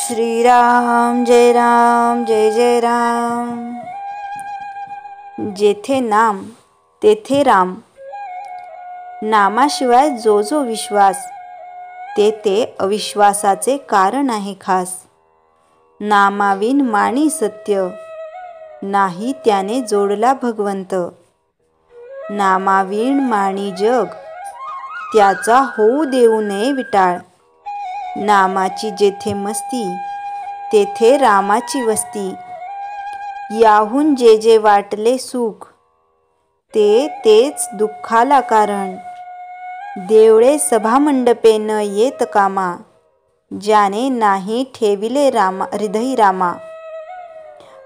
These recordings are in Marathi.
श्रीराम जय जय राम। जेथे नाम तेथे राम, नामाशिवाय जो जो विश्वास, ते ते अविश्वासाचे कारण आहे खास। नामाविन माणी सत्य, नाही त्याने जोडला भगवंत। नामाविण माणी जग, त्याचा होऊ देऊ नये विटाळ। नामाची जेथे मस्ती, तेथे रामाची वस्ती। याहून जे जे वाटले सुख, ते तेच दुःखाला कारण। देवळे सभामंडपे न येत कामा, ज्याने नाही ठेविले हृदयी रामा।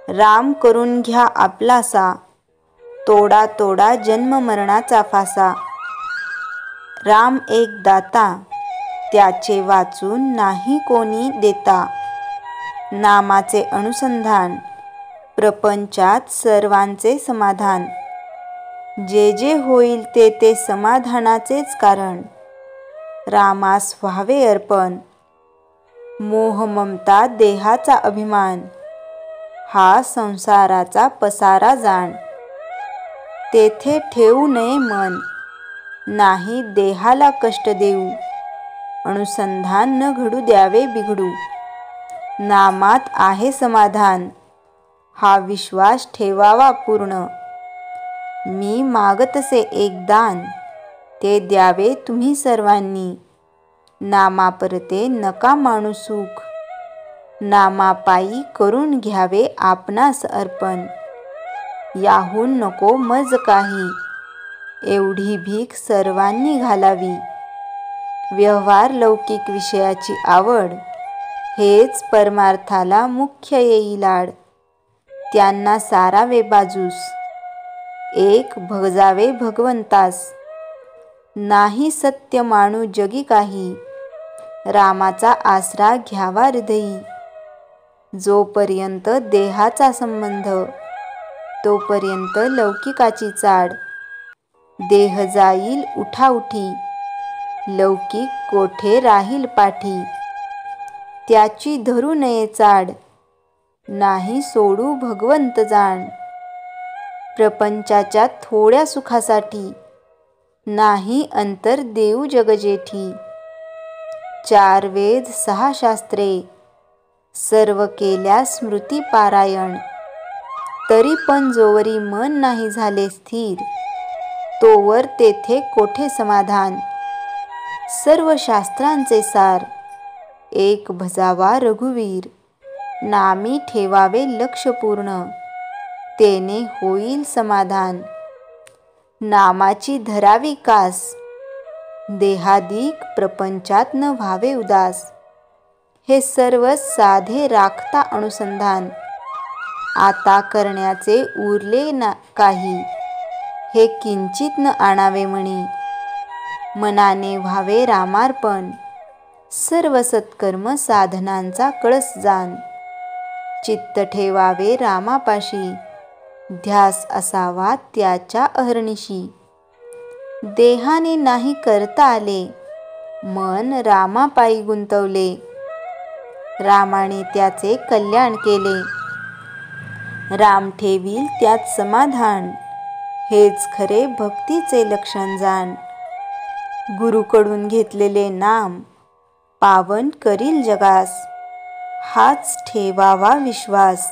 राम करून घ्या आपलासा, तोडा तोडा जन्म मरणाचा फासा। राम एक दाता, त्याचे वाचून नाही कोणी देता। नामाचे अनुसंधान, प्रपंचात सर्वांचे समाधान। जे जे होईल ते ते समाधानाचेच कारण। रामास व्हावे अर्पण, मोह ममता देहाचा अभिमान। हा संसाराचा पसारा जाण, तेथे ठेवू नये मन। नाही देहाला कष्ट देऊ, अनुसंधान न घडू द्यावे बिघडू। नामात आहे समाधान, हा विश्वास ठेवावा पूर्ण। मी मागतसे एक दान, ते द्यावे तुम्ही सर्वांनी। नामापरते नका मानू सुख, नामापायी करून घ्यावे आपणास अर्पण। याहून नको मज काही, एवढी भीक सर्वांनी घालावी। व्यवहार लौकिक विषयाची आवड, हेच परमार्थाला मुख्य येई लाड। त्यांना सारावे बाजूस, एक भजावे भगवंतास। नाही सत्य मानू जगी काही, रामाचा आसरा घ्यावा हृदयी। जोपर्यंत देहाचा संबंध, तोपर्यंत लौकिकाची चाड। देह जाईल उठाउठी, लौकिक कोठे राहील पाठी। त्याची धरू नये चाड, नाही सोडू भगवंत जाण। प्रपंचाच्या थोड्या सुखासाठी, नाही अंतर देऊ जगजेठी। 4 वेद 6 शास्त्रे, सर्व केल्या स्मृती पारायण। तरी पण जोवरी मन नाही झाले स्थिर, तोवर तेथे कोठे समाधान। सर्व शास्त्रांचे सार, एक भजावा रघुवीर। नामी ठेवावे लक्ष पूर्ण, तेने होईल समाधान। नामाची धरावी कास, देहादिक प्रपंचात न व्हावे उदास। हे सर्व साधे राखता अनुसंधान, आता करण्याचे उरले ना काही। हे किंचित न आणावे मनी, मनाने व्हावे रामार्पण। सर्व सत्कर्म साधनांचा कळस जाण, चित्त ठेवावे रामापाशी। ध्यास असावा त्याच्या अहर्निशी। देहाने नाही करता आले, मन रामापायी गुंतवले। रामाने त्याचे कल्याण केले, राम ठेवील त्यात समाधान। हेच खरे भक्तीचे लक्षण जाण, गुरुकडून घेतलेले नाम पावन करील जगास। हाच ठेवावा विश्वास,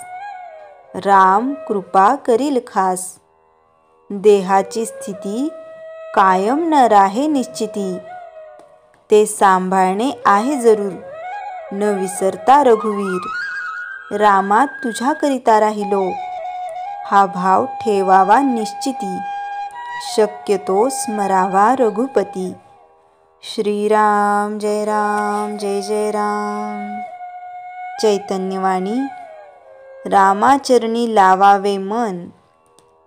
राम कृपा करील खास। देहाची स्थिती कायम न राहे निश्चिती, ते सांभाळणे आहे जरूर, न विसरता रघुवीर। रामा तुझ्याकरिता राहिलो, हा भाव ठेवावा निश्चिती। शक्यतो स्मरावा रघुपती। श्रीराम जय जय राम। चैतन्यवाणी। रामाचरणी लावावे मन,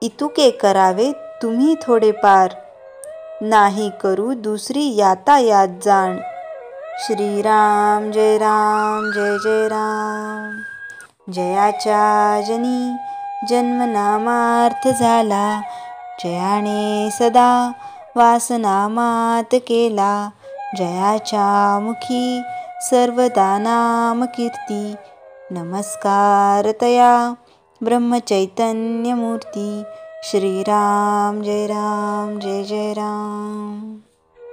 इतुके करावे तुम्ही थोडेफार। नाही करू दुसरी यातायात जाण। श्रीराम जय जय राम। जयाच्या जनी जन्मनामार्थ झाला, जयाने सदा वासनामात केला। जयाच्या मुखी सर्वदा नामकीर्ती. नमस्कार तया ब्रह्मचैतन्यमूर्ती. श्रीराम जय राम जय जय राम.